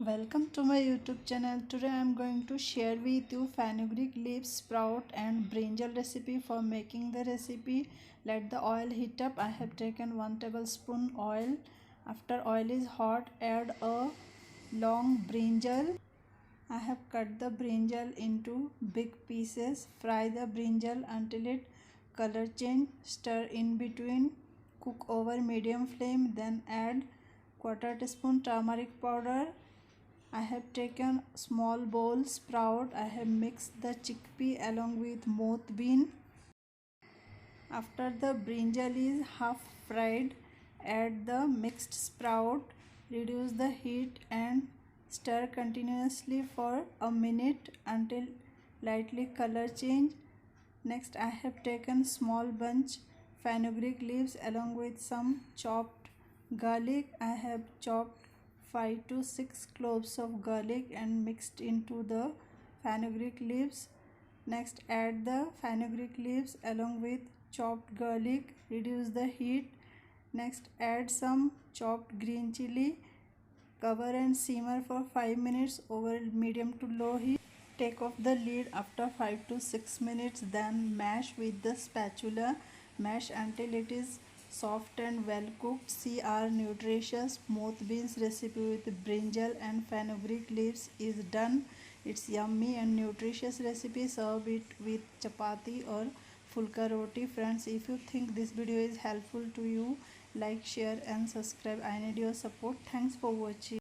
Welcome to my YouTube channel. Today I am going to share with you fenugreek leaf sprout and brinjal recipe. For making the recipe, let the oil heat up. I have taken 1 tablespoon oil. After oil is hot, add a long brinjal. I have cut the brinjal into big pieces. Fry the brinjal until it color change. Stir in between. Cook over medium flame. Then add quarter teaspoon turmeric powder. I have taken small bowl sprout. I have mixed the chickpea along with moth bean. After the brinjal is half fried, add the mixed sprout. Reduce the heat and stir continuously for a minute until lightly color change. Next, I have taken small bunch fenugreek leaves along with some chopped garlic. I have chopped 5 to 6 cloves of garlic and mixed into the fenugreek leaves. Next, add the fenugreek leaves along with chopped garlic. Reduce the heat. Next, add some chopped green chili. Cover and simmer for 5 minutes over medium to low heat. Take off the lid after 5 to 6 minutes. Then mash with the spatula. Mash until it is soft and well cooked. See our nutritious moth beans recipe with brinjal and fenugreek leaves is done. It's yummy and nutritious recipe. Serve it with chapati or fulka roti. Friends, if you think this video is helpful to you, like, share and subscribe. I need your support. Thanks for watching.